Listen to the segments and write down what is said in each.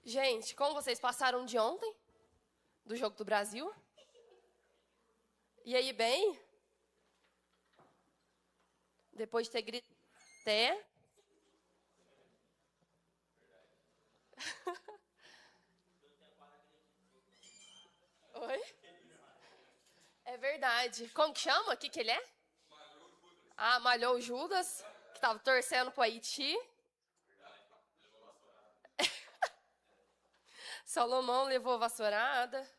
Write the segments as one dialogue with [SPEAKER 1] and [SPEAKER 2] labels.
[SPEAKER 1] Gente, como vocês passaram de ontem? Do Jogo do Brasil? E aí, bem? Depois de ter gritado até... Oi? É verdade. Como que chama? O que ele é? Ah, malhou o Judas, que tava torcendo pro Haiti. Salomão levou vassourada.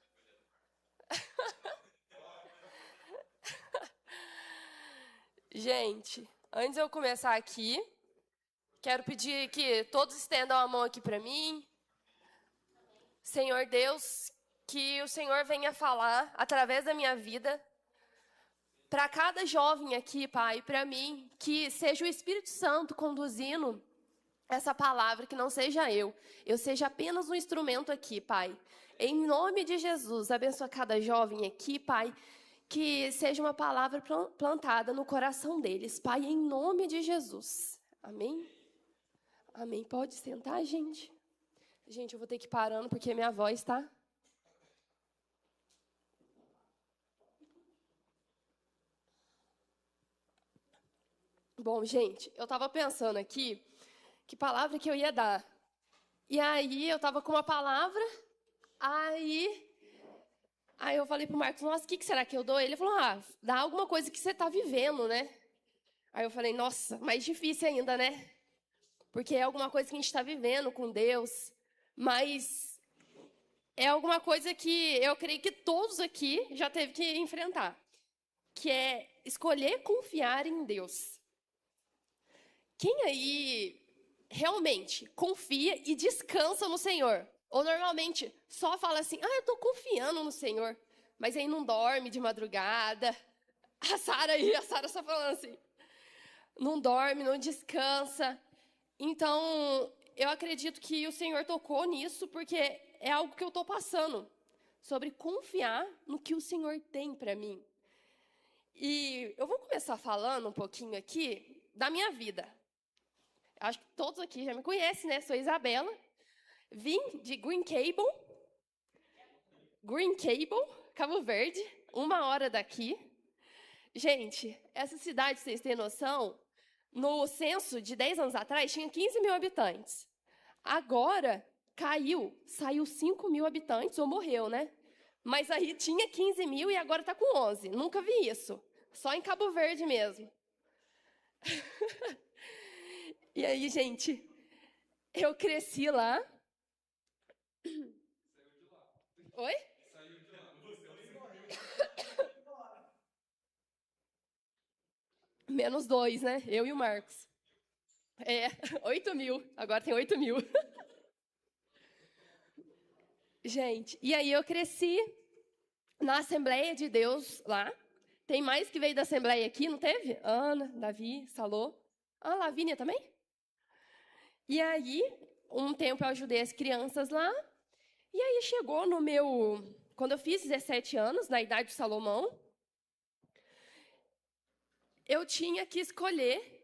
[SPEAKER 1] Gente, antes de eu começar aqui, quero pedir que todos estendam a mão aqui para mim. Senhor Deus, que o Senhor venha falar através da minha vida para cada jovem aqui, Pai, para mim, que seja o Espírito Santo conduzindo essa palavra, que não seja eu seja apenas um instrumento aqui, Pai. Em nome de Jesus, abençoa cada jovem aqui, Pai, que seja uma palavra plantada no coração deles, Pai, em nome de Jesus. Amém? Amém. Pode sentar, gente? Gente, eu vou ter que ir parando porque minha voz tá... Bom, gente, eu tava pensando aqui que palavra que eu ia dar. E aí eu tava com uma palavra, aí eu falei pro Marcos, nossa, o que será que eu dou? Ele falou, dá alguma coisa que você tá vivendo, né? Aí eu falei, nossa, mais difícil ainda, né? Porque é alguma coisa que a gente está vivendo com Deus, mas é alguma coisa que eu creio que todos aqui já teve que enfrentar, que é escolher confiar em Deus. Quem aí realmente confia e descansa no Senhor? Ou normalmente só fala assim, eu estou confiando no Senhor, mas aí não dorme de madrugada. A Sara só falando assim, não dorme, não descansa. Então, eu acredito que o Senhor tocou nisso, porque é algo que eu estou passando, sobre confiar no que o Senhor tem para mim. E eu vou começar falando um pouquinho aqui da minha vida. Acho que todos aqui já me conhecem, né? Sou Isabela. Vim de Green Cable, Cabo Verde, 1 hora daqui. Gente, essa cidade, vocês têm noção, no censo de 10 anos atrás, tinha 15 mil habitantes. Agora, saiu 5 mil habitantes, ou morreu, né? Mas aí tinha 15 mil e agora está com 11. Nunca vi isso. Só em Cabo Verde mesmo. E aí, gente, eu cresci lá.
[SPEAKER 2] Saiu de lá.
[SPEAKER 1] Oi?
[SPEAKER 2] Saiu de lá. Você
[SPEAKER 1] Menos 2, né? Eu e o Marcos. 8 mil. Agora tem 8 mil. Gente, e aí eu cresci na Assembleia de Deus lá. Tem mais que veio da Assembleia aqui, não teve? Ana, Davi, Salô. Lavínia também? E aí, um tempo eu ajudei as crianças lá. E aí chegou no meu... Quando eu fiz 17 anos, na idade de Salomão, eu tinha que escolher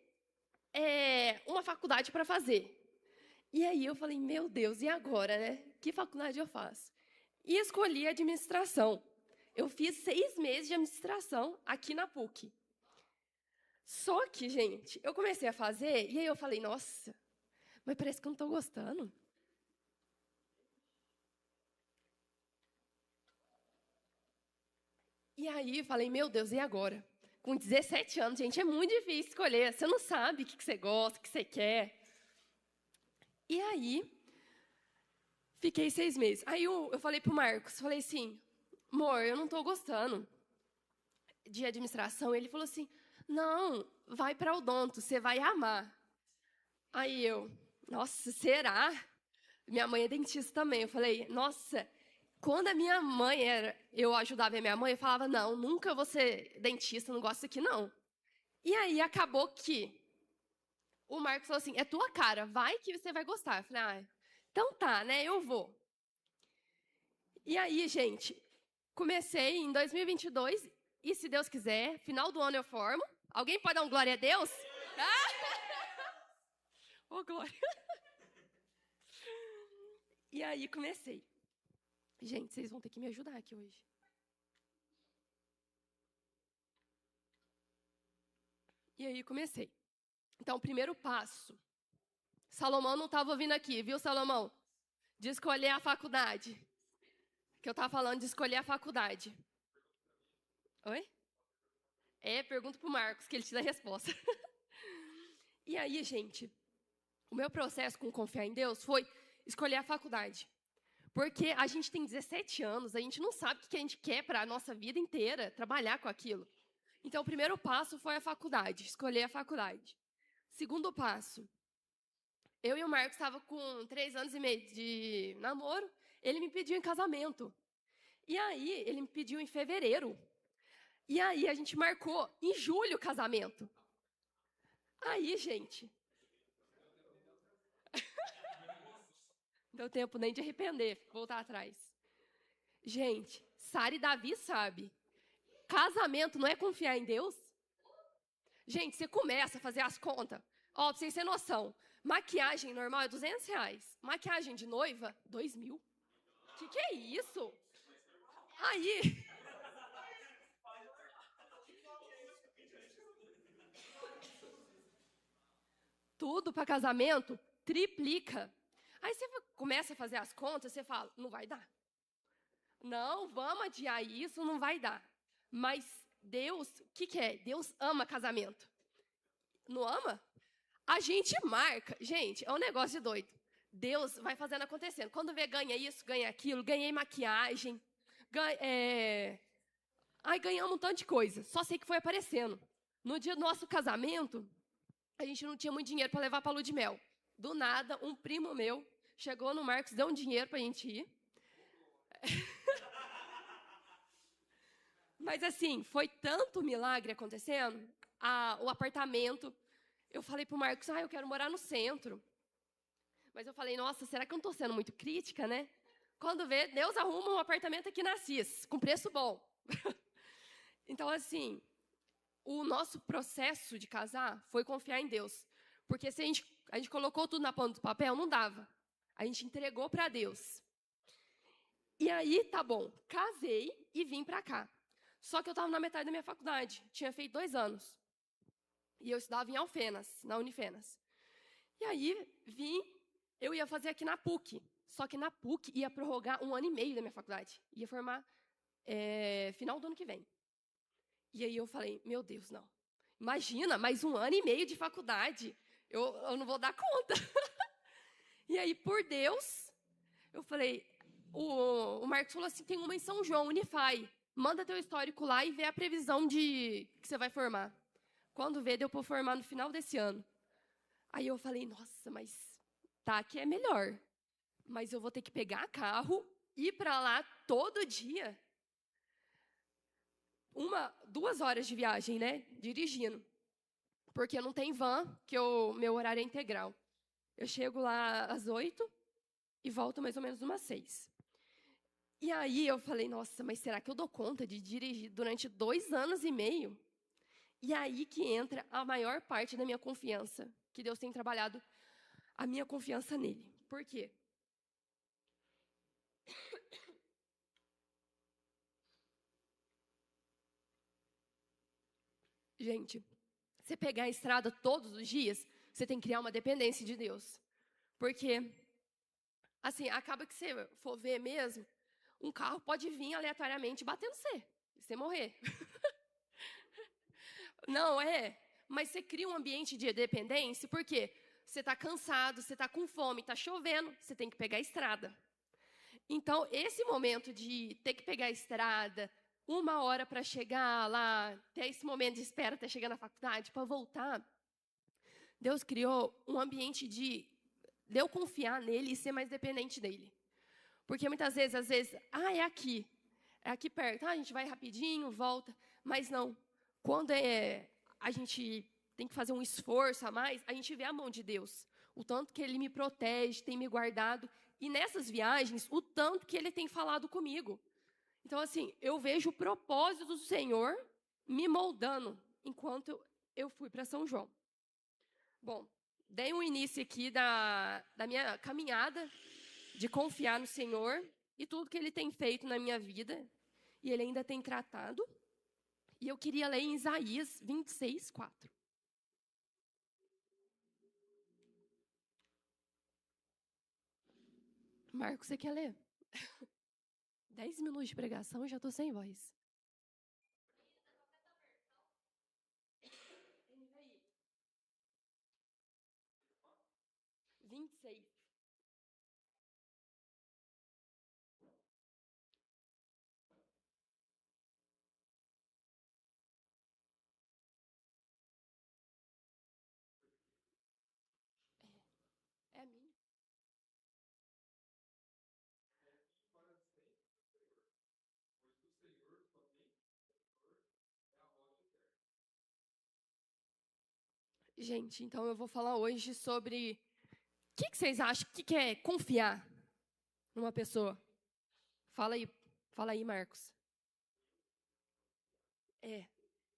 [SPEAKER 1] uma faculdade para fazer. E aí eu falei, meu Deus, e agora, né? Que faculdade eu faço? E escolhi administração. Eu fiz 6 meses de administração aqui na PUC. Só que, gente, eu comecei a fazer e aí eu falei, nossa, mas parece que eu não estou gostando. E aí eu falei, meu Deus, e agora? Com 17 anos, gente, é muito difícil escolher. Você não sabe o que você gosta, o que você quer. E aí, fiquei 6 meses. Aí eu falei pro Marcos, falei assim, amor, eu não estou gostando de administração. Ele falou assim, não, vai para odonto, você vai amar. Aí eu, nossa, será? Minha mãe é dentista também. Eu falei, nossa, quando a minha mãe eu ajudava a minha mãe, eu falava, não, nunca vou ser dentista, não gosto disso aqui, não. E aí acabou que o Marcos falou assim, é tua cara, vai que você vai gostar. Eu falei, então tá, né, eu vou. E aí, gente, comecei em 2022 e, se Deus quiser, final do ano eu formo. Alguém pode dar um glória a Deus? Glória. E aí comecei. Gente, vocês vão ter que me ajudar aqui hoje. E aí comecei. Então, o primeiro passo. Salomão não estava ouvindo aqui, viu, Salomão? De escolher a faculdade. Que eu estava falando de escolher a faculdade. Oi? Pergunta pro Marcos, que ele te dá a resposta. E aí, gente, o meu processo com confiar em Deus foi escolher a faculdade. Porque a gente tem 17 anos, a gente não sabe o que a gente quer para a nossa vida inteira, trabalhar com aquilo. Então, o primeiro passo foi a faculdade, escolher a faculdade. Segundo passo, eu e o Marcos estavam com 3 anos e meio de namoro, ele me pediu em casamento. E aí, ele me pediu em fevereiro. E aí, a gente marcou em julho o casamento. Aí, gente... Não deu tempo nem de arrepender, voltar atrás. Gente, Sara e Davi sabe. Casamento não é confiar em Deus? Gente, você começa a fazer as contas. Ó, pra vocês terem noção. Maquiagem normal é R$200. Maquiagem de noiva, 2.000. Que é isso? Aí... Tudo para casamento triplica. Aí você começa a fazer as contas, você fala, não vai dar. Não, vamos adiar isso, não vai dar. Mas Deus, o que é? Deus ama casamento. Não ama? A gente marca. Gente, é um negócio de doido. Deus vai fazendo acontecendo. Quando vê, ganha isso, ganha aquilo, ganhei maquiagem. Ganhamos um tanto de coisa. Só sei que foi aparecendo. No dia do nosso casamento, a gente não tinha muito dinheiro para levar para a lua de mel. Do nada, um primo meu chegou no Marcos, deu um dinheiro para a gente ir. Mas assim, foi tanto milagre acontecendo. O apartamento, eu falei pro Marcos, eu quero morar no centro. Mas eu falei, nossa, será que eu não estou sendo muito crítica, né? Quando vê, Deus arruma um apartamento aqui na Assis, com preço bom. Então, assim, o nosso processo de casar foi confiar em Deus. Porque se a gente colocou tudo na ponta do papel, não dava. A gente entregou para Deus. E aí, tá bom, casei e vim para cá. Só que eu estava na metade da minha faculdade. Tinha feito 2 anos. E eu estudava em Alfenas, na Unifenas. E aí, eu ia fazer aqui na PUC. Só que na PUC ia prorrogar 1 ano e meio da minha faculdade. Ia formar final do ano que vem. E aí eu falei, meu Deus, não. Imagina, mais 1 ano e meio de faculdade. Eu não vou dar conta. E aí, por Deus, eu falei... O Marcos falou assim, tem uma em São João, Unify. Manda teu histórico lá e vê a previsão que você vai formar. Quando vê, deu para formar no final desse ano. Aí eu falei, nossa, mas tá, que é melhor. Mas eu vou ter que pegar carro, ir para lá todo dia. 2 horas de viagem, né? Dirigindo. Porque não tem van, que meu horário é integral. Eu chego lá às 8 e volto mais ou menos umas 6. E aí eu falei, nossa, mas será que eu dou conta de dirigir durante 2 anos e meio? E aí que entra a maior parte da minha confiança, que Deus tem trabalhado a minha confiança nele. Por quê? Gente, você pegar a estrada todos os dias, você tem que criar uma dependência de Deus. Porque, assim, acaba que você for ver mesmo, um carro pode vir aleatoriamente batendo você morrer. Não é? Mas você cria um ambiente de dependência, porque você está cansado, você está com fome, está chovendo, você tem que pegar a estrada. Então, esse momento de ter que pegar a estrada, 1 hora para chegar lá, ter esse momento de espera até chegar na faculdade, para voltar, Deus criou um ambiente de eu confiar nele e ser mais dependente dele. Porque muitas vezes, é aqui perto, a gente vai rapidinho, volta, mas não. Quando a gente tem que fazer um esforço a mais, a gente vê a mão de Deus. O tanto que Ele me protege, tem me guardado. E nessas viagens, o tanto que Ele tem falado comigo. Então, assim, eu vejo o propósito do Senhor me moldando enquanto eu fui para São João. Bom, dei um início aqui da minha caminhada de confiar no Senhor e tudo que Ele tem feito na minha vida. E Ele ainda tem tratado. E eu queria ler em Isaías 26, 4. Marcos, você quer ler? 10 minutos de pregação e já estou sem voz. NVI. 26. É a minha. Gente, então eu vou falar hoje sobre o que vocês acham que é confiar numa pessoa. Fala aí, Marcos.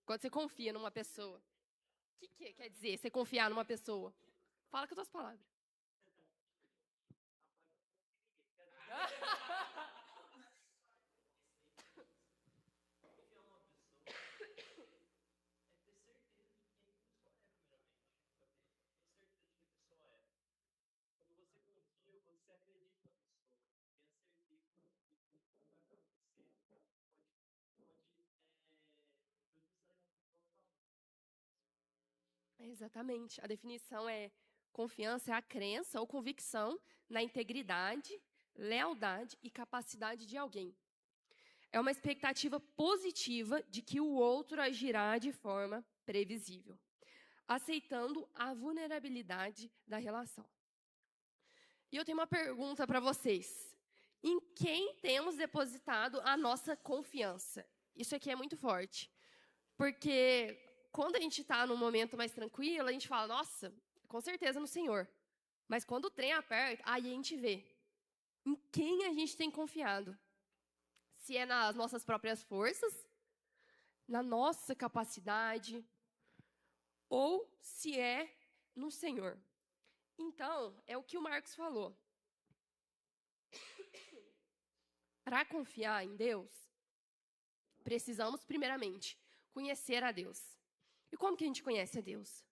[SPEAKER 1] Quando você confia numa pessoa. O que quer dizer você confiar numa pessoa? Fala com as tuas palavras. Exatamente. A definição é: confiança é a crença ou convicção na integridade, lealdade e capacidade de alguém. É uma expectativa positiva de que o outro agirá de forma previsível, aceitando a vulnerabilidade da relação. E eu tenho uma pergunta para vocês. Em quem temos depositado a nossa confiança? Isso aqui é muito forte. Porque quando a gente está num momento mais tranquilo, a gente fala, nossa, com certeza no Senhor. Mas quando o trem aperta, aí a gente vê em quem a gente tem confiado. Se é nas nossas próprias forças, na nossa capacidade, ou se é no Senhor. Então, é o que o Marcos falou. Para confiar em Deus, precisamos, primeiramente, conhecer a Deus. E como que a gente conhece a Deus?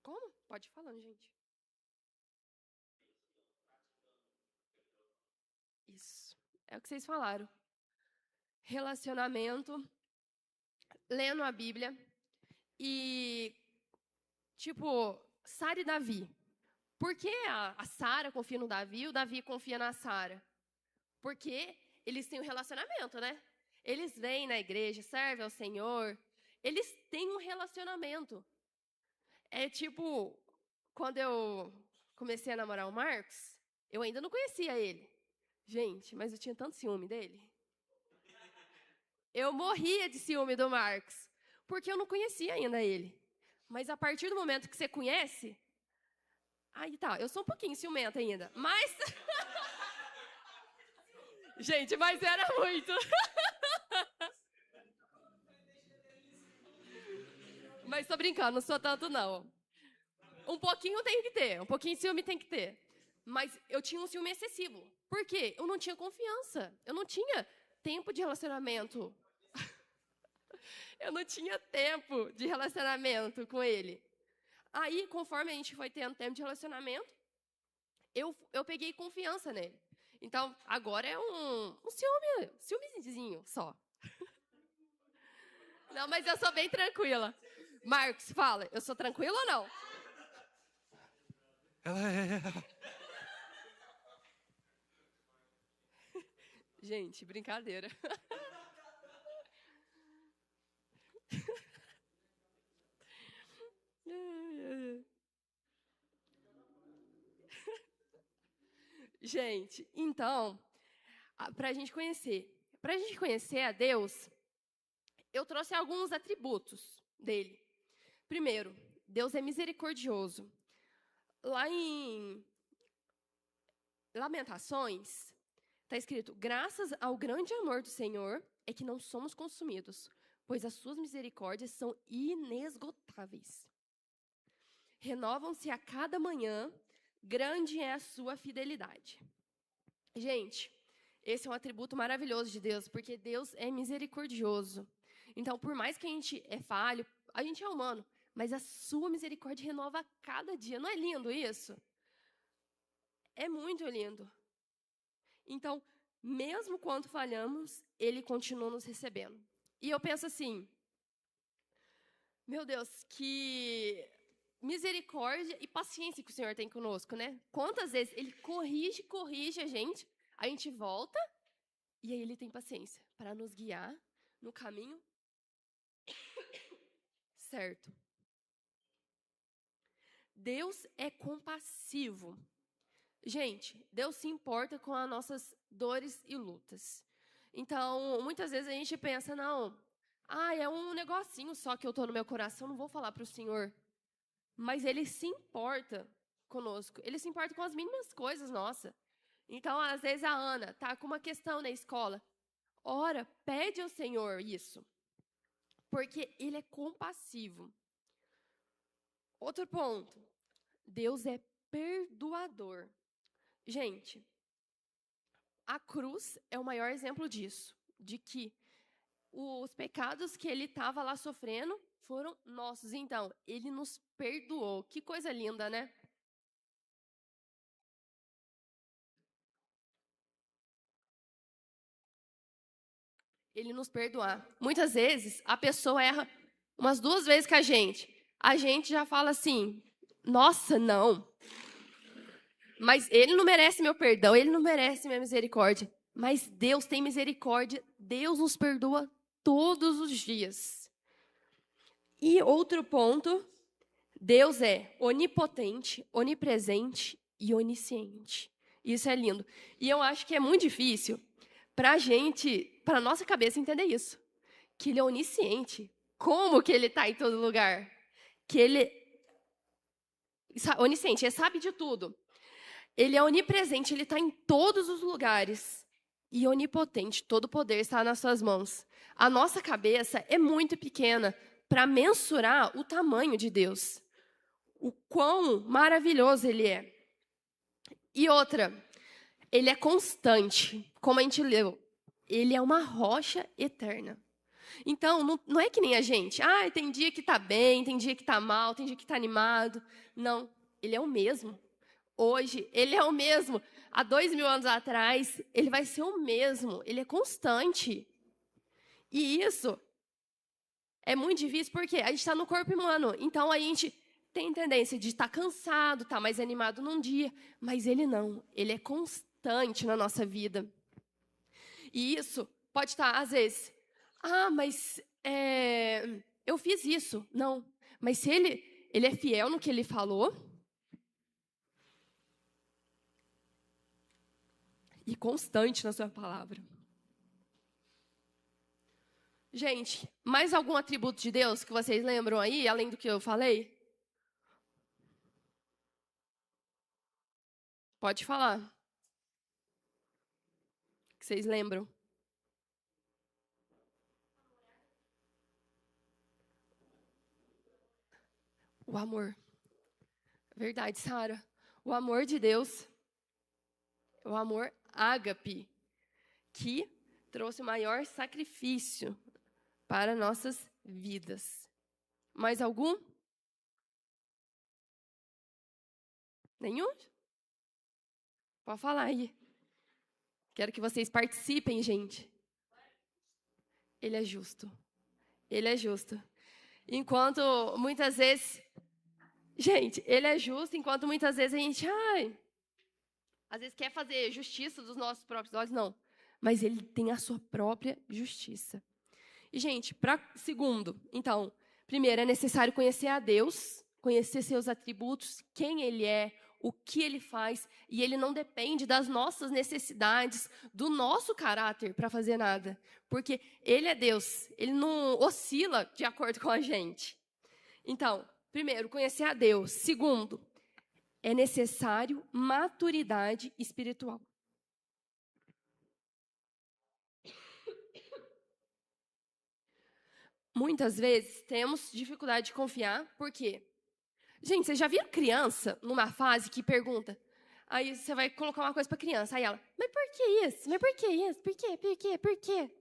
[SPEAKER 1] Como? Pode ir falando, gente. Isso. É o que vocês falaram. Relacionamento, lendo a Bíblia e, tipo, Sara e Davi. Por que a Sara confia no Davi e o Davi confia na Sara? Porque eles têm um relacionamento, né? Eles vêm na igreja, servem ao Senhor. Eles têm um relacionamento. É tipo, quando eu comecei a namorar o Marcos, eu ainda não conhecia ele. Gente, mas eu tinha tanto ciúme dele. Eu morria de ciúme do Marcos, porque eu não conhecia ainda ele. Mas a partir do momento que você conhece, aí tá, eu sou um pouquinho ciumenta ainda, mas gente, mas era muito. Mas tô brincando, não sou tanto não. Um pouquinho tem que ter, um pouquinho de ciúme tem que ter. Mas eu tinha um ciúme excessivo. Por quê? Eu não tinha confiança. Eu não tinha tempo de relacionamento. Eu não tinha tempo de relacionamento com ele. Aí, conforme a gente foi tendo tempo de relacionamento, eu peguei confiança nele. Então, agora é um ciúmezinho só. Não, mas eu sou bem tranquila. Marcos, fala, eu sou tranquila ou não?
[SPEAKER 2] Ela é.
[SPEAKER 1] Gente, brincadeira. Gente, então, para a gente conhecer a Deus, eu trouxe alguns atributos dele. Primeiro, Deus é misericordioso. Lá em Lamentações, está escrito: graças ao grande amor do Senhor é que não somos consumidos, pois as suas misericórdias são inesgotáveis. Renovam-se a cada manhã, grande é a sua fidelidade. Gente, esse é um atributo maravilhoso de Deus, porque Deus é misericordioso. Então, por mais que a gente é falho, a gente é humano, mas a sua misericórdia renova a cada dia. Não é lindo isso? É muito lindo. Então, mesmo quando falhamos, Ele continua nos recebendo. E eu penso assim, meu Deus, que misericórdia e paciência que o Senhor tem conosco, né? Quantas vezes Ele corrige a gente volta, e aí Ele tem paciência para nos guiar no caminho certo. Deus é compassivo. Gente, Deus se importa com as nossas dores e lutas. Então, muitas vezes a gente pensa, não, é um negocinho só que eu tô no meu coração, não vou falar para o Senhor. Mas Ele se importa conosco. Ele se importa com as mínimas coisas, nossa. Então, às vezes a Ana tá com uma questão na escola. Ora, pede ao Senhor isso. Porque Ele é compassivo. Outro ponto. Deus é perdoador. Gente, a cruz é o maior exemplo disso. De que os pecados que Ele estava lá sofrendo foram nossos. Então, Ele nos perdoou. Que coisa linda, né? Ele nos perdoar. Muitas vezes, a pessoa erra umas 2 vezes com a gente. A gente já fala assim, nossa, não. Mas ele não merece meu perdão, ele não merece minha misericórdia. Mas Deus tem misericórdia, Deus nos perdoa todos os dias. E outro ponto, Deus é onipotente, onipresente e onisciente. Isso é lindo. E eu acho que é muito difícil para a nossa cabeça entender isso. Que Ele é onisciente. Como que Ele está em todo lugar? Que Ele onisciente, Ele sabe de tudo. Ele é onipresente, Ele está em todos os lugares. E onipotente, todo o poder está nas suas mãos. A nossa cabeça é muito pequena para mensurar o tamanho de Deus. O quão maravilhoso Ele é. E outra, Ele é constante, como a gente leu. Ele é uma rocha eterna. Então, não é que nem a gente. Tem dia que está bem, tem dia que está mal, tem dia que está animado. Não, Ele é o mesmo. Hoje, Ele é o mesmo. Há 2000 anos atrás, Ele vai ser o mesmo. Ele é constante. E isso é muito difícil porque a gente está no corpo humano. Então, a gente tem tendência de estar cansado, estar mais animado num dia. Mas Ele não. Ele é constante na nossa vida. E isso pode estar, às vezes, mas eu fiz isso. Não. Mas se ele é fiel no que Ele falou, e constante na sua palavra. Gente, mais algum atributo de Deus que vocês lembram aí, além do que eu falei? Pode falar. Que vocês lembram? O amor. Verdade, Sara. O amor de Deus, o amor ágape, que trouxe o maior sacrifício para nossas vidas. Mais algum? Nenhum? Pode falar aí. Quero que vocês participem, gente. Ele é justo. Ele é justo. Enquanto muitas vezes... Gente, Ele é justo, enquanto muitas vezes a gente... às vezes quer fazer justiça dos nossos próprios olhos. Não. Mas Ele tem a sua própria justiça. E, gente, segundo, então, primeiro, é necessário conhecer a Deus, conhecer seus atributos, quem Ele é, o que Ele faz, e Ele não depende das nossas necessidades, do nosso caráter para fazer nada, porque Ele é Deus, Ele não oscila de acordo com a gente. Então, primeiro, conhecer a Deus. Segundo, é necessário maturidade espiritual. Muitas vezes temos dificuldade de confiar, por quê? Gente, vocês já viram criança numa fase que pergunta? Aí você vai colocar uma coisa pra criança, aí ela, mas por que isso? Mas por que isso? Por quê? Por quê? Por quê?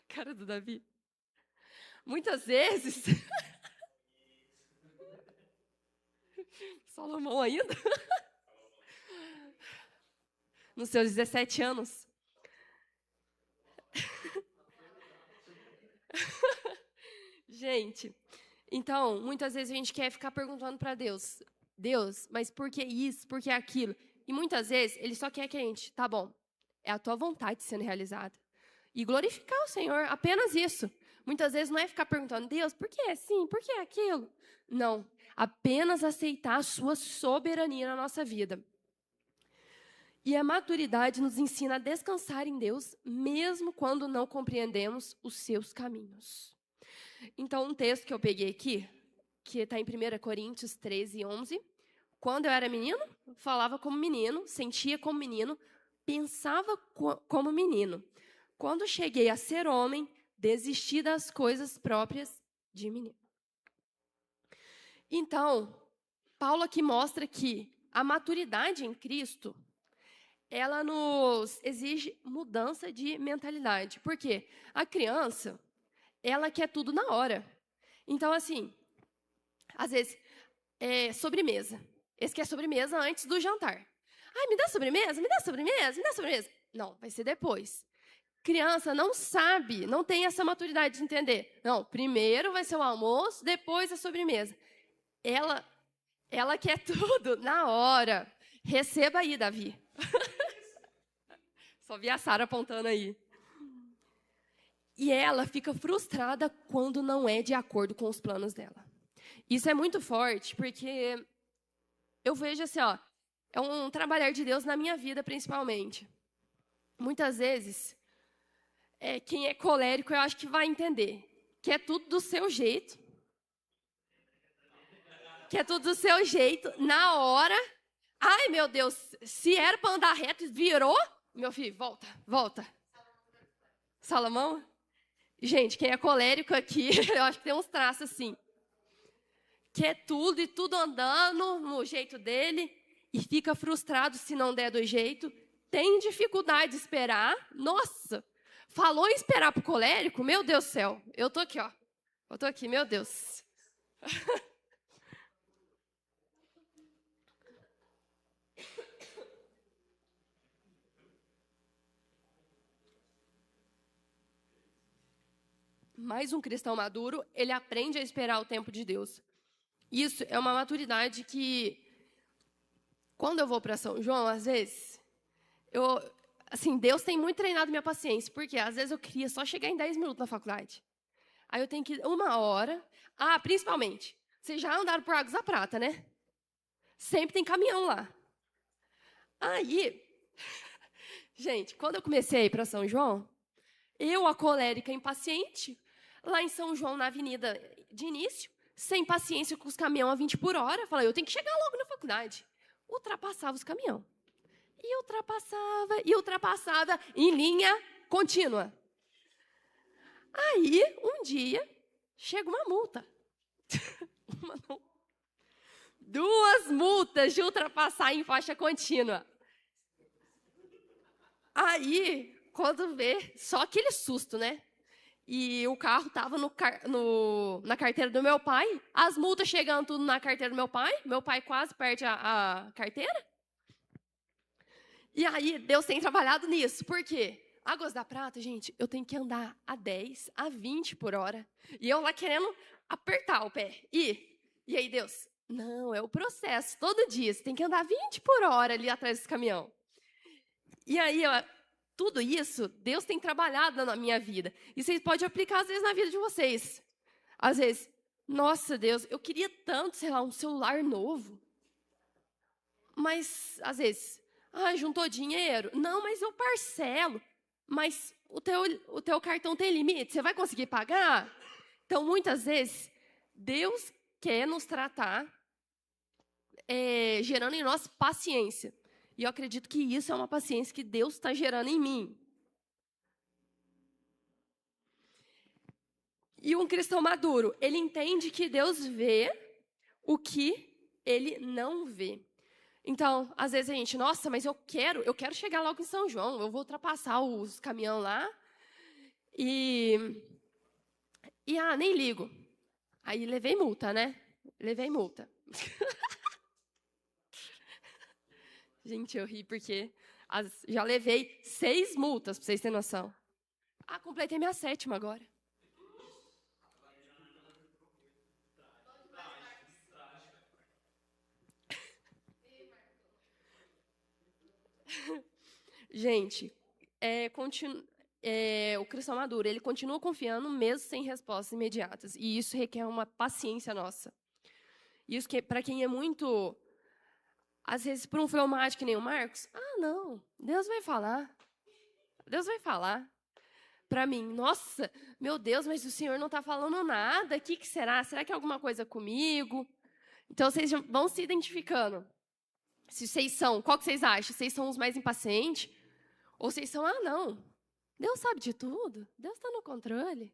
[SPEAKER 1] Cara do Davi. Muitas vezes... Salomão ainda? Nos seus 17 anos. Gente, então, muitas vezes a gente quer ficar perguntando para Deus, Deus, mas por que isso, por que aquilo? E muitas vezes ele só quer que a gente, tá bom, é a tua vontade sendo realizada. E glorificar o Senhor, apenas isso. Muitas vezes não é ficar perguntando, Deus, por que assim, por que aquilo? Não, apenas aceitar a sua soberania na nossa vida. E a maturidade nos ensina a descansar em Deus, mesmo quando não compreendemos os seus caminhos. Então, um texto que eu peguei aqui, que está em 1 Coríntios 13, 11. Quando eu era menino, falava como menino, sentia como menino, pensava como menino. Quando cheguei a ser homem, desisti das coisas próprias de menino. Então, Paulo aqui mostra que a maturidade em Cristo, ela nos exige mudança de mentalidade. Por quê? A criança, ela quer tudo na hora. Então, assim, às vezes, sobremesa. Esse quer sobremesa antes do jantar. Ai, me dá sobremesa, me dá sobremesa, me dá sobremesa. Não, vai ser depois. Criança não sabe, não tem essa maturidade de entender. Não, primeiro vai ser o almoço, depois a sobremesa. Ela quer tudo na hora. Receba aí, Davi. Só vi a Sara apontando aí. E ela fica frustrada quando não é de acordo com os planos dela. Isso é muito forte, porque eu vejo assim, ó, é um trabalhar de Deus na minha vida, principalmente. Muitas vezes, quem é colérico, eu acho que vai entender que é tudo do seu jeito. Que é tudo do seu jeito, na hora. Ai, meu Deus, se era para andar reto, virou. Meu filho, volta, volta. Salomão? Gente, quem é colérico aqui, eu acho que tem uns traços assim. Quer tudo e tudo andando no jeito dele e fica frustrado se não der do jeito. Tem dificuldade de esperar. Nossa, falou em esperar pro colérico? Meu Deus do céu. Eu tô aqui, ó. Eu tô aqui, meu Deus. Mais um cristão maduro, ele aprende a esperar o tempo de Deus. Isso é uma maturidade que, quando eu vou para São João, às vezes, Deus tem muito treinado minha paciência, porque às vezes eu queria só chegar em 10 minutos na faculdade. Aí eu tenho que ir 1 hora. Ah, principalmente, vocês já andaram por Águas da Prata, né? Sempre tem caminhão lá. Aí, gente, quando eu comecei a ir para São João, eu, a colérica impaciente, lá em São João, na avenida de início, sem paciência com os caminhões a 20 por hora, falei, eu tenho que chegar logo na faculdade. Ultrapassava os caminhões. E ultrapassava em linha contínua. Aí, um dia, chega uma multa. Uma não. 2 multas de ultrapassar em faixa contínua. Aí, quando vê, só aquele susto, né? E o carro estava na carteira do meu pai, as multas chegando tudo na carteira do meu pai quase perde a carteira. E aí, Deus tem trabalhado nisso, por quê? Águas da Prata, gente, eu tenho que andar a 10, a 20 por hora, e eu lá querendo apertar o pé. E aí, Deus, não, é o processo, todo dia, você tem que andar 20 por hora ali atrás desse caminhão. E aí, tudo isso, Deus tem trabalhado na minha vida. E vocês podem aplicar, às vezes, na vida de vocês. Às vezes, nossa, Deus, eu queria tanto, sei lá, um celular novo. Mas, às vezes, juntou dinheiro? Não, mas eu parcelo. Mas o teu cartão tem limite, você vai conseguir pagar? Então, muitas vezes, Deus quer nos tratar gerando em nós paciência. E eu acredito que isso é uma paciência que Deus está gerando em mim. E um cristão maduro, ele entende que Deus vê o que ele não vê. Então, às vezes a gente, nossa, mas eu quero chegar logo em São João, eu vou ultrapassar os caminhão lá e nem ligo. Aí levei multa, né? Levei multa. Gente, eu ri porque já levei 6 multas, pra vocês terem noção. Completei minha 7ª agora. Gente, o cristão maduro, ele continua confiando mesmo sem respostas imediatas. E isso requer uma paciência nossa. Isso que para quem é muito, às vezes, para um fleumático que nem o Marcos, não, Deus vai falar. Deus vai falar. Para mim, nossa, meu Deus, mas o Senhor não está falando nada. O que será? Será que é alguma coisa comigo? Então, vocês vão se identificando. Se vocês são, qual que vocês acham? Vocês são os mais impacientes? Ou vocês são, não, Deus sabe de tudo, Deus está no controle.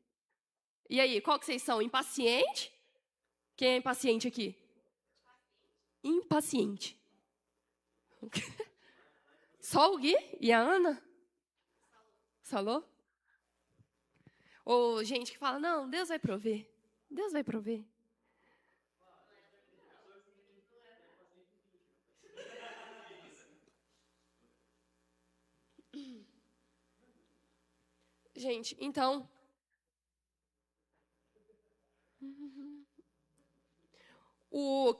[SPEAKER 1] E aí, qual que vocês são? Impaciente? Quem é impaciente aqui? Impaciente. Só o Gui e a Ana? Falou? Ou gente que fala, não, Deus vai prover. Deus vai prover. Gente, então,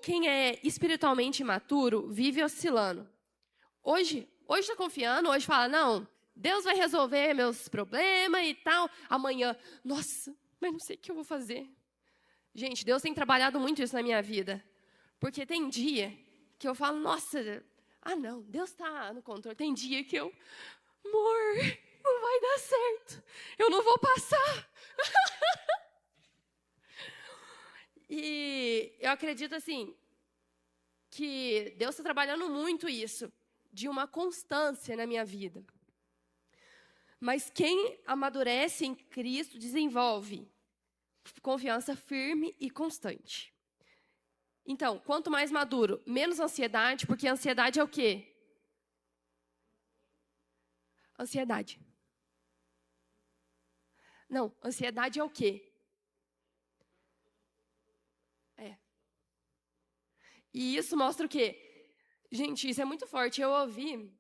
[SPEAKER 1] quem é espiritualmente imaturo vive oscilando. Hoje está confiando, hoje fala, não, Deus vai resolver meus problemas e tal. Amanhã, nossa, mas não sei o que eu vou fazer. Gente, Deus tem trabalhado muito isso na minha vida. Porque tem dia que eu falo, nossa, não, Deus está no controle. Tem dia que eu, amor, não vai dar certo. Eu não vou passar. E eu acredito, assim, que Deus está trabalhando muito isso, de uma constância na minha vida. Mas quem amadurece em Cristo desenvolve confiança firme e constante. Então, quanto mais maduro, menos ansiedade, porque a ansiedade é o quê? Ansiedade. Não, ansiedade é o quê? E isso mostra o quê? Gente, isso é muito forte. Eu ouvi,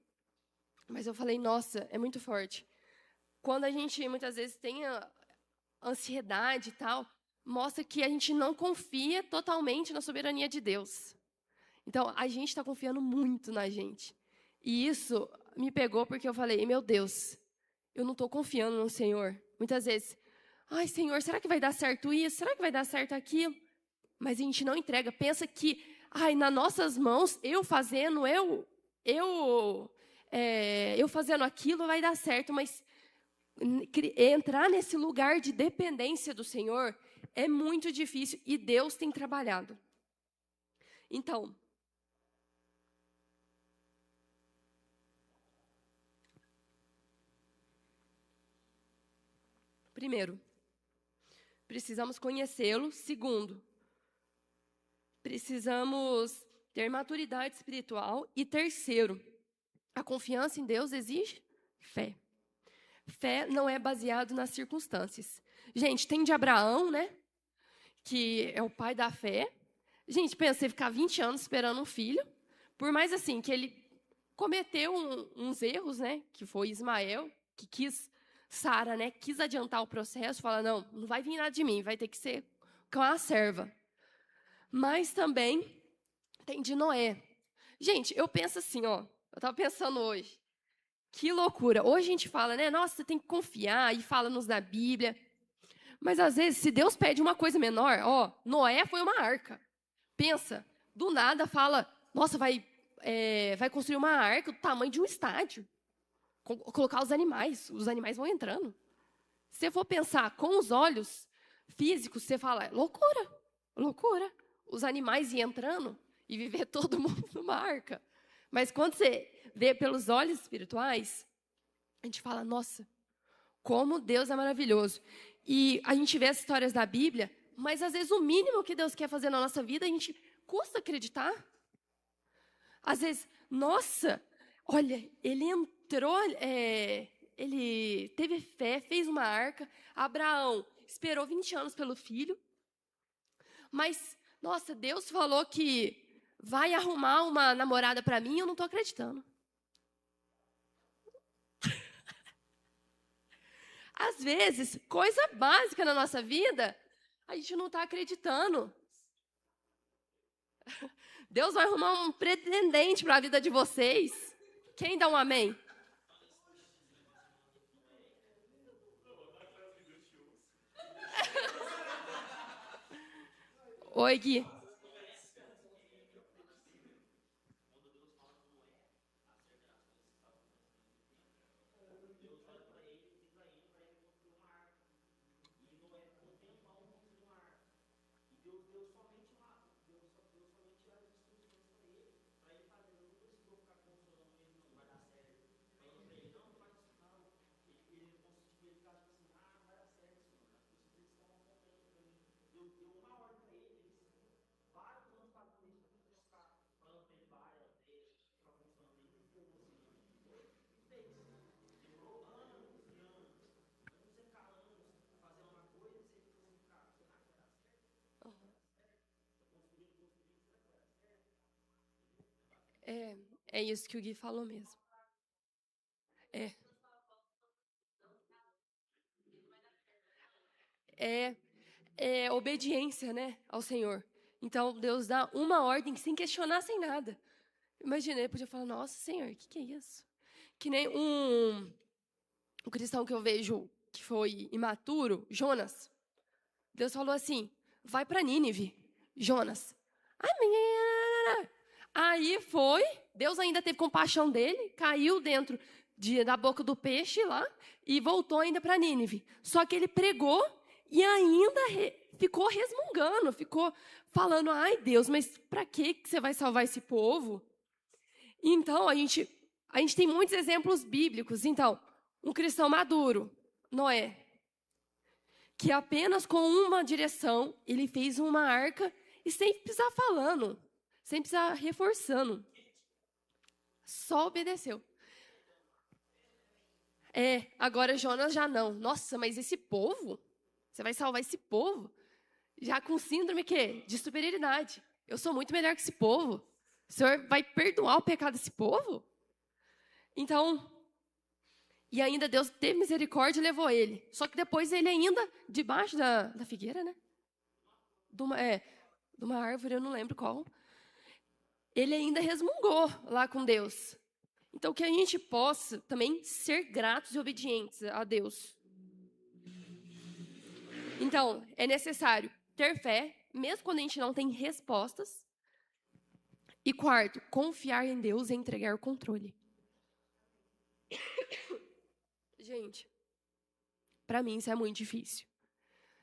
[SPEAKER 1] mas eu falei, nossa, é muito forte. Quando a gente, muitas vezes, tem a ansiedade e tal, mostra que a gente não confia totalmente na soberania de Deus. Então, a gente está confiando muito na gente. E isso me pegou porque eu falei, meu Deus, eu não estou confiando no Senhor. Muitas vezes, Senhor, será que vai dar certo isso? Será que vai dar certo aquilo? Mas a gente não entrega, pensa que nas nossas mãos, eu fazendo aquilo vai dar certo, mas entrar nesse lugar de dependência do Senhor é muito difícil e Deus tem trabalhado. Então, primeiro, precisamos conhecê-lo. Segundo, precisamos ter maturidade espiritual. E terceiro, a confiança em Deus exige fé. Fé não é baseado nas circunstâncias. Gente, tem de Abraão, né? Que é o pai da fé. Gente, pensa, você ficar 20 anos esperando um filho. Por mais assim, que ele cometeu uns erros, né? Que foi Ismael, que quis, Sara, né? Quis adiantar o processo. Fala, não vai vir nada de mim, vai ter que ser com a serva. Mas também tem de Noé. Gente, eu penso assim, eu estava pensando hoje. Que loucura. Hoje a gente fala, né? Nossa, você tem que confiar e fala-nos da Bíblia. Mas às vezes, se Deus pede uma coisa menor, Noé foi uma arca. Pensa, do nada fala, nossa, vai construir uma arca do tamanho de um estádio. Colocar os animais vão entrando. Se você for pensar com os olhos físicos, você fala, loucura. Os animais iam entrando e viver todo mundo numa arca. Mas quando você vê pelos olhos espirituais, a gente fala, nossa, como Deus é maravilhoso. E a gente vê as histórias da Bíblia, mas às vezes o mínimo que Deus quer fazer na nossa vida, a gente custa acreditar. Às vezes, nossa, olha, ele entrou, ele teve fé, fez uma arca. Abraão esperou 20 anos pelo filho. Mas, nossa, Deus falou que vai arrumar uma namorada para mim, eu não estou acreditando. Às vezes, coisa básica na nossa vida, a gente não está acreditando. Deus vai arrumar um pretendente para a vida de vocês. Quem dá um amém? Oi, Gui. É isso que o Gui falou mesmo. É, é, é obediência, né, ao Senhor. Então, Deus dá uma ordem sem questionar, sem nada. Imagina, ele podia falar, nossa, Senhor, o que é isso? Que nem um cristão que eu vejo que foi imaturo, Jonas. Deus falou assim, vai para Nínive, Jonas. Aí foi, Deus ainda teve compaixão dele, caiu dentro da boca do peixe lá e voltou ainda para Nínive. Só que ele pregou e ainda ficou resmungando, ficou falando, ai Deus, mas para que você vai salvar esse povo? Então, a gente tem muitos exemplos bíblicos. Então, um cristão maduro, Noé, que apenas com uma direção, ele fez uma arca e sem precisar falando, sem precisar reforçando. Só obedeceu. Agora Jonas já não. Nossa, mas esse povo? Você vai salvar esse povo? Já com síndrome de superioridade. Eu sou muito melhor que esse povo. O Senhor vai perdoar o pecado desse povo? Então, e ainda Deus teve misericórdia e levou ele. Só que depois ele ainda, debaixo da figueira, né? De uma árvore, eu não lembro qual. Ele ainda resmungou lá com Deus. Então, que a gente possa também ser gratos e obedientes a Deus. Então, é necessário ter fé, mesmo quando a gente não tem respostas. E quarto, confiar em Deus e entregar o controle. Gente, para mim isso é muito difícil.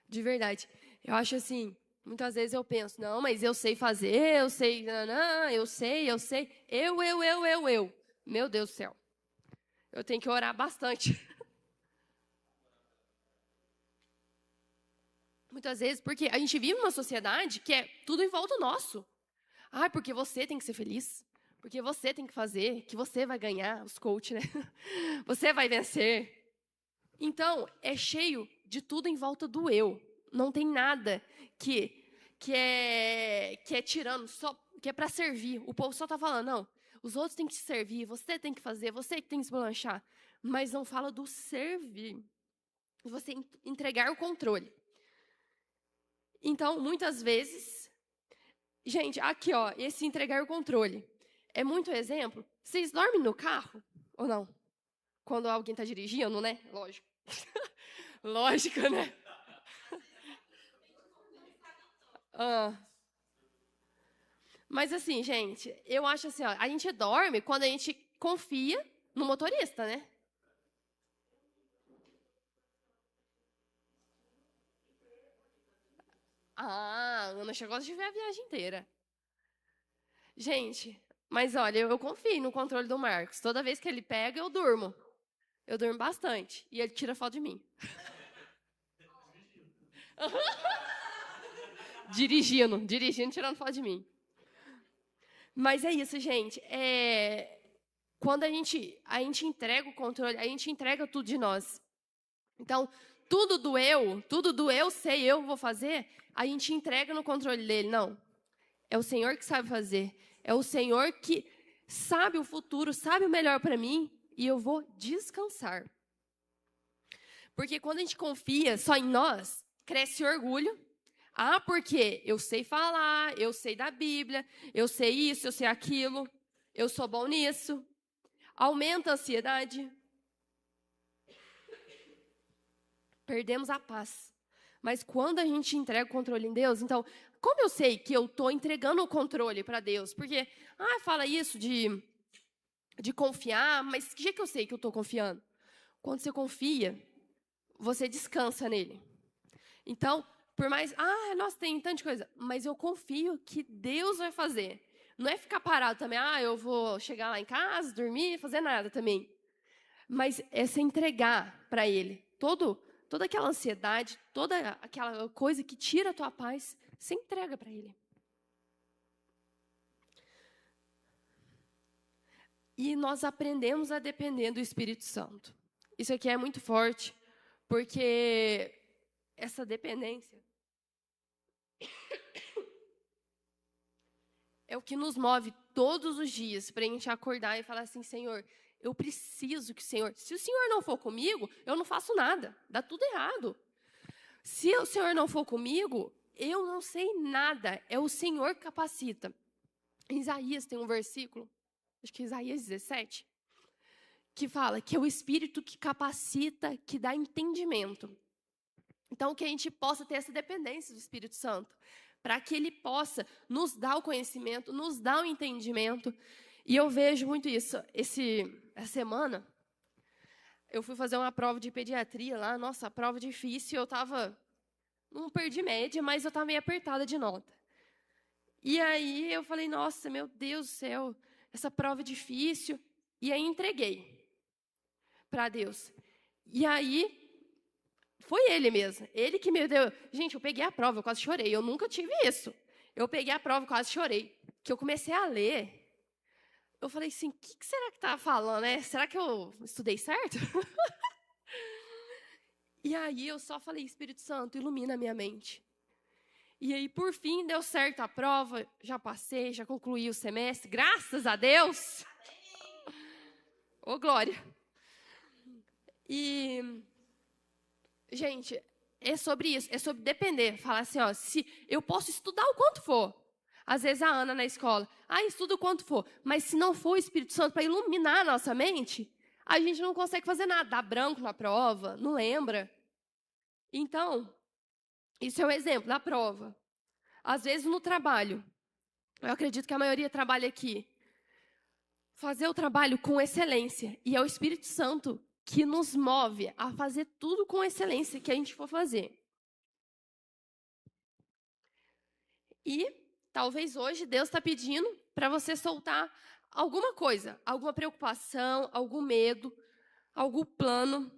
[SPEAKER 1] De verdade. Eu acho assim, muitas vezes eu penso, não, mas eu sei fazer, eu sei, não, eu sei. Eu. Meu Deus do céu. Eu tenho que orar bastante. Muitas vezes, porque a gente vive numa sociedade que é tudo em volta nosso. Porque você tem que ser feliz. Porque você tem que fazer, que você vai ganhar, os coach, né? Você vai vencer. Então, é cheio de tudo em volta do eu. Não tem nada que é tirando, só que é para servir. O povo só está falando, não, os outros têm que te servir, você tem que fazer, você que tem que se lanchar. Mas não fala do servir. Você entregar o controle. Então, muitas vezes... Gente, aqui, ó, esse entregar o controle. É muito exemplo. Vocês dormem no carro ou não? Quando alguém está dirigindo, né? Lógico. Lógico, né? Mas assim, gente, eu acho assim, ó, a gente dorme quando a gente confia no motorista, né? A Ana chegou de ver a viagem inteira. Gente, mas olha, eu confio no controle do Marcos. Toda vez que ele pega, eu durmo. Eu durmo bastante. E ele tira foto de mim. Dirigindo, tirando foto de mim. Mas é isso, gente. Quando a gente entrega o controle, a gente entrega tudo de nós. Então, tudo do eu sei, eu vou fazer, a gente entrega no controle dele. Não. É o Senhor que sabe fazer. É o Senhor que sabe o futuro, sabe o melhor para mim, e eu vou descansar. Porque quando a gente confia só em nós, cresce orgulho. Ah, porque eu sei falar, eu sei da Bíblia, eu sei isso, eu sei aquilo, eu sou bom nisso. Aumenta a ansiedade. Perdemos a paz. Mas quando a gente entrega o controle em Deus, então, como eu sei que eu estou entregando o controle para Deus? Porque, fala isso de confiar, mas que jeito que eu sei que eu estou confiando? Quando você confia, você descansa nele. Então, por mais, nossa, tem tanta coisa, mas eu confio que Deus vai fazer. Não é ficar parado também, eu vou chegar lá em casa, dormir, fazer nada também. Mas é se entregar para Ele. Toda aquela ansiedade, toda aquela coisa que tira a tua paz, se entrega para Ele. E nós aprendemos a depender do Espírito Santo. Isso aqui é muito forte, porque essa dependência é o que nos move todos os dias para a gente acordar e falar assim, Senhor, eu preciso que o Senhor... Se o Senhor não for comigo, eu não faço nada. Dá tudo errado. Se o Senhor não for comigo, eu não sei nada. É o Senhor que capacita. Em Isaías tem um versículo, acho que é Isaías 17, que fala que é o Espírito que capacita, que dá entendimento. Então, que a gente possa ter essa dependência do Espírito Santo, para que Ele possa nos dar o conhecimento, nos dar o entendimento. E eu vejo muito isso. Essa semana, eu fui fazer uma prova de pediatria lá. Nossa, a prova difícil. Não perdi média, mas eu estava meio apertada de nota. E aí eu falei, nossa, meu Deus do céu, essa prova é difícil. E aí entreguei para Deus. E aí foi Ele mesmo. Ele que me deu. Gente, eu peguei a prova, eu quase chorei. Eu nunca tive isso. Eu peguei a prova, quase chorei. Que eu comecei a ler. Eu falei assim, o que será que estava falando, né? Será que eu estudei certo? E aí eu só falei, Espírito Santo, ilumina a minha mente. E aí, por fim, deu certo a prova. Já passei, já concluí o semestre. Graças a Deus! Ô, glória! E, gente, é sobre isso. É sobre depender. Falar assim, se eu posso estudar o quanto for. Às vezes a Ana na escola, estuda o quanto for. Mas se não for o Espírito Santo para iluminar a nossa mente, a gente não consegue fazer nada. Dá branco na prova, não lembra. Então, isso é um exemplo da prova. Às vezes no trabalho, eu acredito que a maioria trabalha aqui. Fazer o trabalho com excelência. E é o Espírito Santo que nos move a fazer tudo com excelência que a gente for fazer. E talvez hoje Deus está pedindo para você soltar alguma coisa, alguma preocupação, algum medo, algum plano.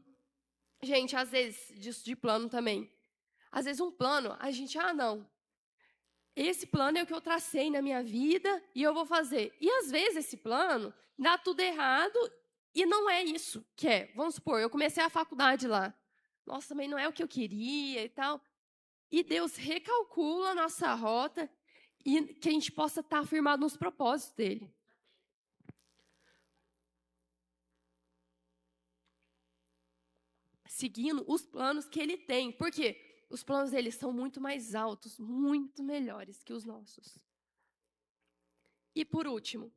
[SPEAKER 1] Gente, às vezes, disso de plano também. Às vezes um plano, a gente, não. Esse plano é o que eu tracei na minha vida e eu vou fazer. E às vezes esse plano dá tudo errado e não é isso que é. Vamos supor, eu comecei a faculdade lá. Nossa, também não é o que eu queria e tal. E Deus recalcula a nossa rota e que a gente possa estar firmado nos propósitos dele. Seguindo os planos que ele tem. Por quê? Os planos dele são muito mais altos, muito melhores que os nossos. E por último,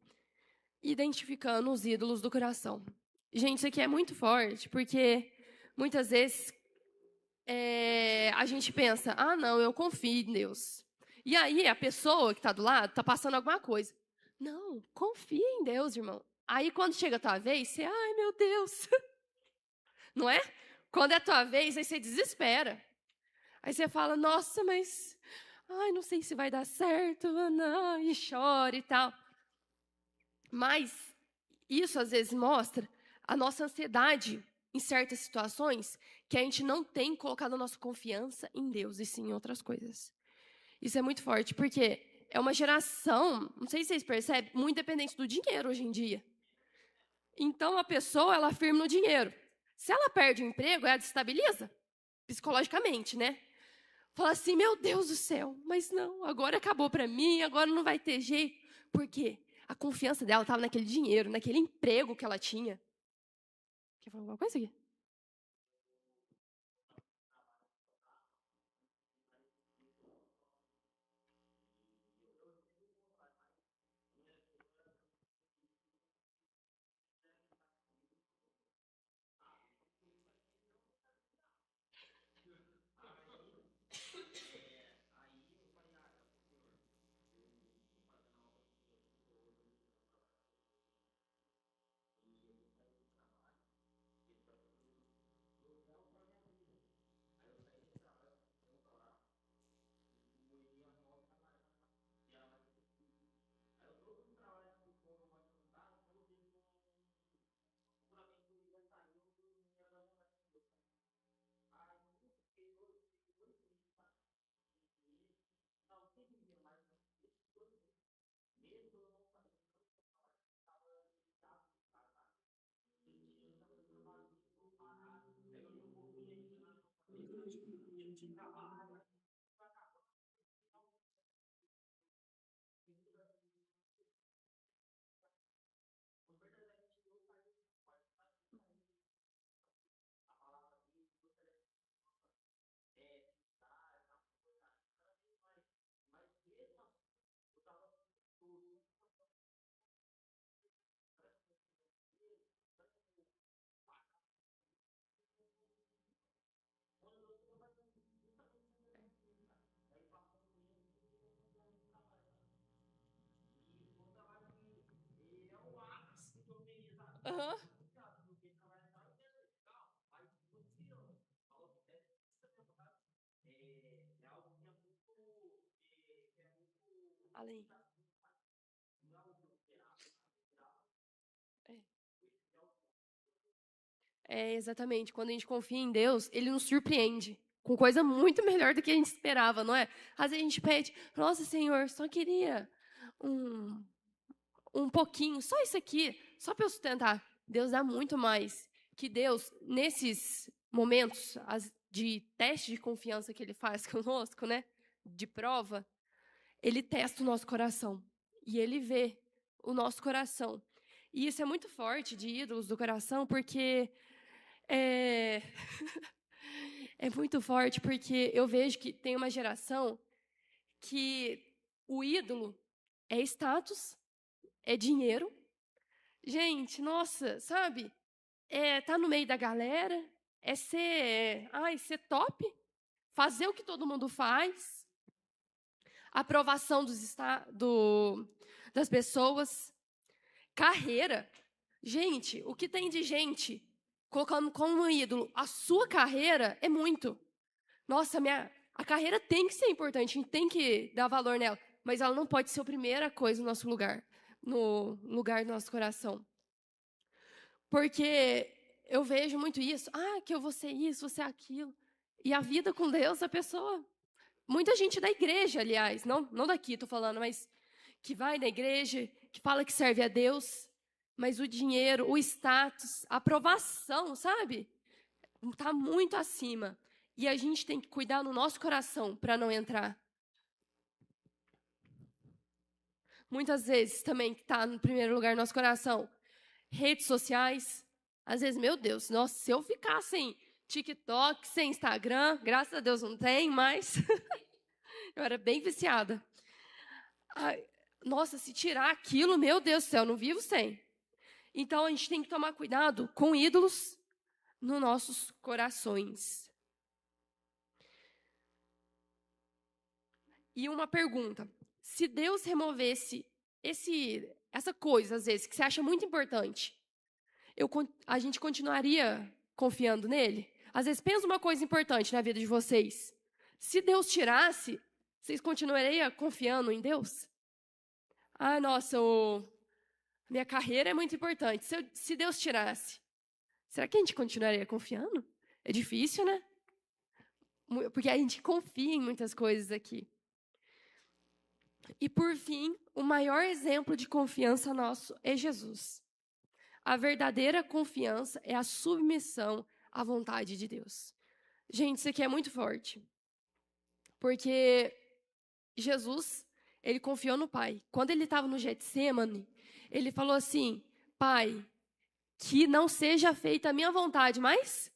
[SPEAKER 1] identificando os ídolos do coração. Gente, isso aqui é muito forte, porque muitas vezes a gente pensa, não, eu confio em Deus. E aí a pessoa que está do lado está passando alguma coisa. Não, confia em Deus, irmão. Aí quando chega a tua vez, você, ai meu Deus. Não é? Quando é a tua vez, aí você desespera. Aí você fala, nossa, mas não sei se vai dar certo, não, e chora e tal. Mas isso às vezes mostra a nossa ansiedade em certas situações que a gente não tem colocado a nossa confiança em Deus e sim em outras coisas. Isso é muito forte, porque é uma geração, não sei se vocês percebem, muito dependente do dinheiro hoje em dia. Então, a pessoa, ela firma no dinheiro. Se ela perde o emprego, ela destabiliza, psicologicamente, né? Fala assim, meu Deus do céu, mas não, agora acabou para mim, agora não vai ter jeito. Por quê? A confiança dela estava naquele dinheiro, naquele emprego que ela tinha. Quer falar alguma coisa aqui? Aham. Além. É, exatamente. Quando a gente confia em Deus, Ele nos surpreende com coisa muito melhor do que a gente esperava, não é? Às vezes a gente pede, nossa, Senhor, só queria um, um pouquinho, só isso aqui, só para eu sustentar. Deus dá muito mais. Que Deus, nesses momentos de teste de confiança que Ele faz conosco, né? De prova, Ele testa o nosso coração. E Ele vê o nosso coração. E isso é muito forte de ídolos do coração, porque é, é muito forte, porque eu vejo que tem uma geração que o ídolo é status, é dinheiro. Gente, nossa, sabe? É tá no meio da galera, é ser top, fazer o que todo mundo faz, aprovação das pessoas, carreira. Gente, o que tem de gente colocando como ídolo a sua carreira é muito. Nossa, a carreira tem que ser importante, a gente tem que dar valor nela, mas ela não pode ser a primeira coisa no nosso lugar, no lugar do nosso coração. Porque eu vejo muito isso, que eu vou ser isso, vou ser aquilo. E a vida com Deus, a pessoa... Muita gente da igreja, aliás, não daqui, estou falando, mas que vai na igreja, que fala que serve a Deus, mas o dinheiro, o status, a aprovação, sabe? Está muito acima. E a gente tem que cuidar no nosso coração para não entrar. Muitas vezes também está no primeiro lugar no nosso coração. Redes sociais. Às vezes, meu Deus, nossa, se eu ficar sem TikTok, sem Instagram, graças a Deus não tem, mas eu era bem viciada. Ai, nossa, se tirar aquilo, meu Deus do céu, não vivo sem. Então, a gente tem que tomar cuidado com ídolos nos nossos corações. E uma pergunta: se Deus removesse essa coisa, às vezes, que você acha muito importante, a gente continuaria confiando nele? Às vezes, pensa uma coisa importante na vida de vocês. Se Deus tirasse, vocês continuariam confiando em Deus? Nossa, minha carreira é muito importante. Se Deus tirasse, será que a gente continuaria confiando? É difícil, né? Porque a gente confia em muitas coisas aqui. E por fim, o maior exemplo de confiança nosso é Jesus. A verdadeira confiança é a submissão à vontade de Deus. Gente, isso aqui é muito forte. Porque Jesus, ele confiou no Pai. Quando ele estava no Getsemane, ele falou assim: Pai, que não seja feita a minha vontade, mas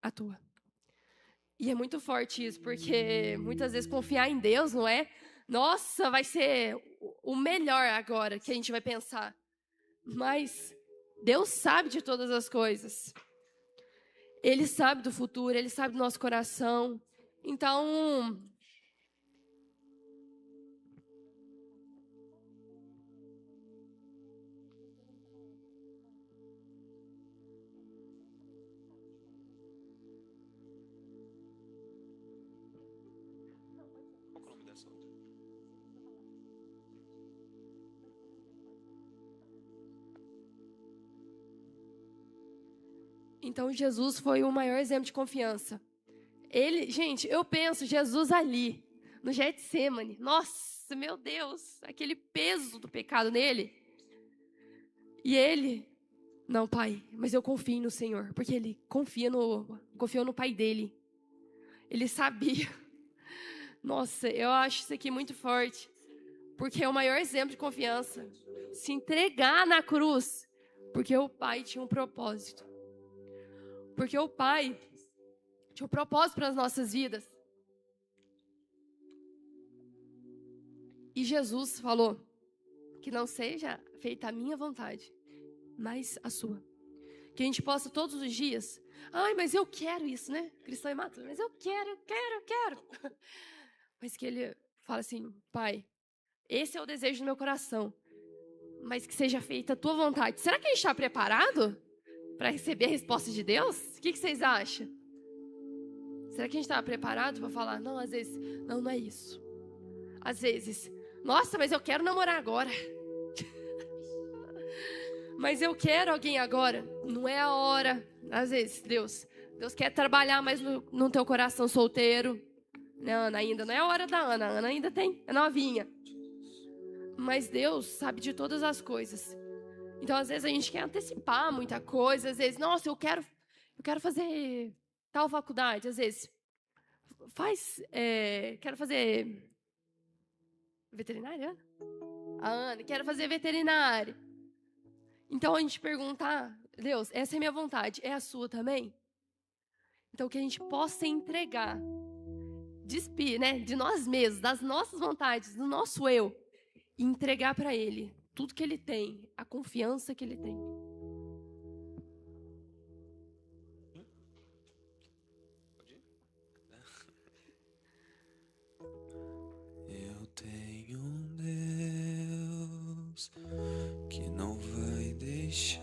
[SPEAKER 1] a tua. E é muito forte isso, porque muitas vezes confiar em Deus, não é? Nossa, vai ser o melhor agora que a gente vai pensar. Mas Deus sabe de todas as coisas. Ele sabe do futuro, ele sabe do nosso coração. Então,
[SPEAKER 2] Qual que é o nome dessa outra?
[SPEAKER 1] então Jesus foi o maior exemplo de confiança. Ele, gente, eu penso Jesus ali, no Getsemane. Nossa, meu Deus, aquele peso do pecado nele. E ele, não, pai, mas eu confio no Senhor, porque ele confiou no pai dele. Ele sabia. Nossa, eu acho isso aqui muito forte, porque é o maior exemplo de confiança. Se entregar na cruz, porque o pai tinha um propósito. Porque o pai tinha um propósito para as nossas vidas. E Jesus falou que não seja feita a minha vontade, mas a sua. Que a gente possa todos os dias, ai, mas eu quero isso, né? Cristão imaturo, mas eu quero. Mas que ele fala assim, pai, esse é o desejo do meu coração, mas que seja feita a tua vontade. Será que a gente está preparado para receber a resposta de Deus? O que vocês acham? Será que a gente está preparado para falar, não, às vezes, não é isso. Às vezes, nossa, mas eu quero namorar agora. Mas eu quero alguém agora. Não é a hora. Às vezes, Deus quer trabalhar mais no teu coração solteiro. Né, Ana, ainda não é a hora da Ana. A Ana ainda é novinha. Mas Deus sabe de todas as coisas. Então, às vezes, a gente quer antecipar muita coisa. Às vezes, nossa, eu quero fazer tal faculdade. Às vezes, quero fazer veterinária? A Ana, quero fazer veterinária. Então, a gente pergunta, Deus, essa é a minha vontade, é a sua também? Então, que a gente possa entregar, despir, né, de nós mesmos, das nossas vontades, do nosso eu, e entregar para Ele tudo que Ele tem, a confiança que Ele tem.
[SPEAKER 2] Pode ir? Eu tenho um Deus que não vai deixar